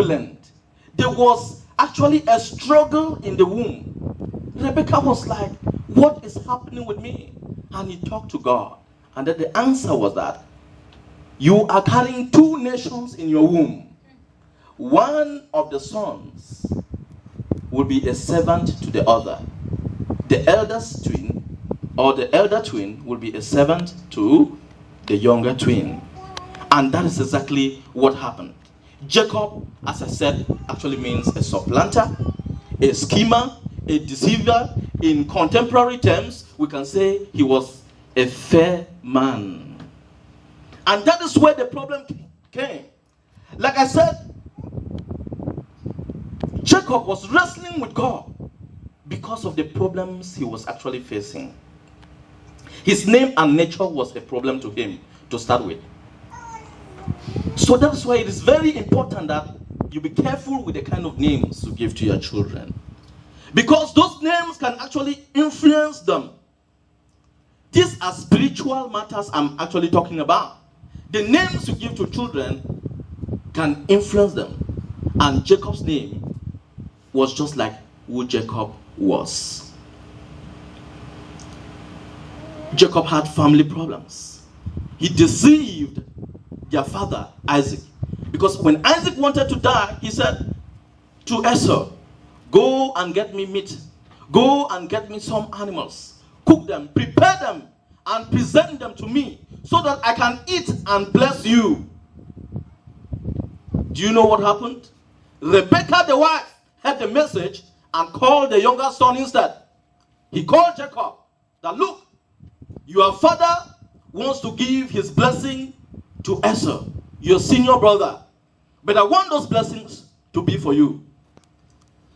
turbulent. There was actually a struggle in the womb. Rebecca was like, what is happening with me? And he talked to God. And then the answer was that you are carrying two nations in your womb. One of the sons will be a servant to the other. The eldest twin, or the elder twin, will be a servant to the younger twin. And that is exactly what happened. Jacob, as I said, actually means a supplanter, a schemer, a deceiver. In contemporary terms, we can say he was a fair man. And that is where the problem came. Like I said, Jacob was wrestling with God because of the problems he was actually facing. His name and nature was a problem to him to start with. So that's why it is very important that you be careful with the kind of names you give to your children. Because those names can actually influence them. These are spiritual matters I'm actually talking about. The names you give to children can influence them. And Jacob's name was just like who Jacob was. Jacob had family problems. He deceived their father, Isaac. Because when Isaac wanted to die, he said to Esau, go and get me meat. Go and get me some animals. Cook them, prepare them, and present them to me so that I can eat and bless you. Do you know what happened? Rebecca, the wife, heard the message and called the younger son instead. He called Jacob that, look, your father wants to give his blessing to Esau, your senior brother. But I want those blessings to be for you.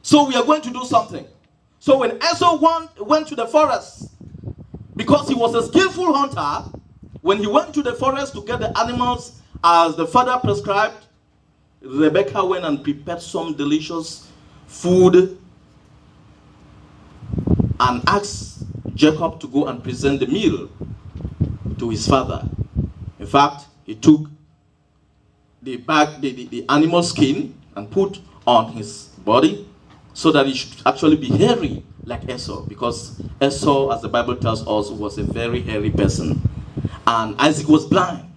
So we are going to do something. So when Esau went to the forest, because he was a skillful hunter, when he went to the forest to get the animals as the father prescribed, Rebecca went and prepared some delicious food and asked Jacob to go and present the meal to his father. In fact, he took the animal skin and put on his body so that he should actually be hairy like Esau, because Esau, as the Bible tells us, was a very hairy person. And Isaac was blind.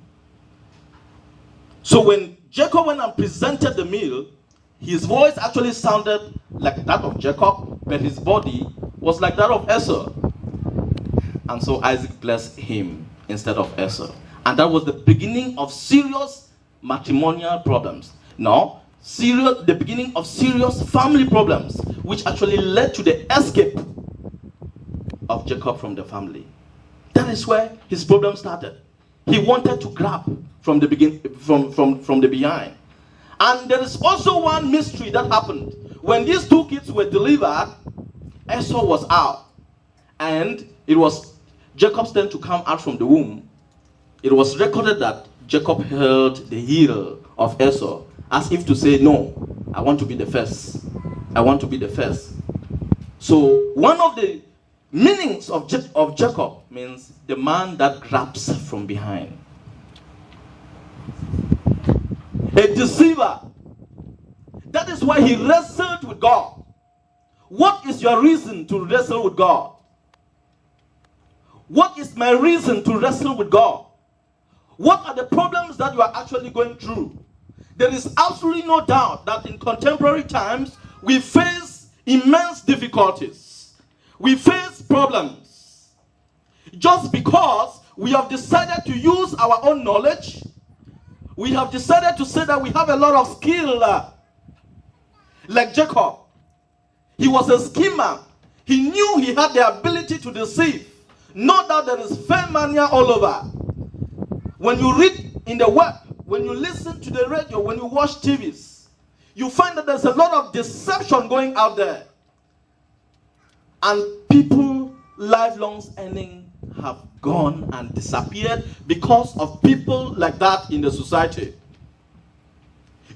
So when Jacob went and presented the meal, his voice actually sounded like that of Jacob, but his body was like that of Esau. And so Isaac blessed him instead of Esau. And that was the beginning of serious matrimonial problems. No, the beginning of serious family problems, which actually led to the escape of Jacob from the family. That is where his problem started. He wanted to grab from the from the behind. And there is also one mystery that happened. When these two kids were delivered, Esau was out. And it was Jacob's turn to come out from the womb. It was recorded that Jacob held the heel of Esau as if to say, no, I want to be the first. I want to be the first. So one of the meanings of Jacob means the man that grabs from behind. A deceiver. That is why he wrestled with God. What is your reason to wrestle with God? What is my reason to wrestle with God? What are the problems that you are actually going through? There is absolutely no doubt that in contemporary times, we face immense difficulties. We face problems. Just because we have decided to use our own knowledge, we have decided to say that we have a lot of skill. Like Jacob, he was a schemer. He knew he had the ability to deceive. No doubt there is fair mania all over. When you read in the web, when you listen to the radio, when you watch TVs, you find that there's a lot of deception going out there. And people, lifelong earning have gone and disappeared because of people like that in the society.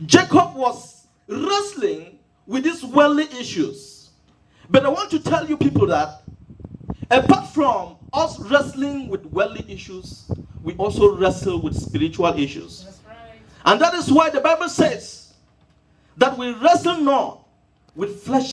Jacob was wrestling with these worldly issues. But I want to tell you people that apart from us wrestling with worldly issues, we also wrestle with spiritual issues. That's right. And that is why the Bible says that we wrestle not with flesh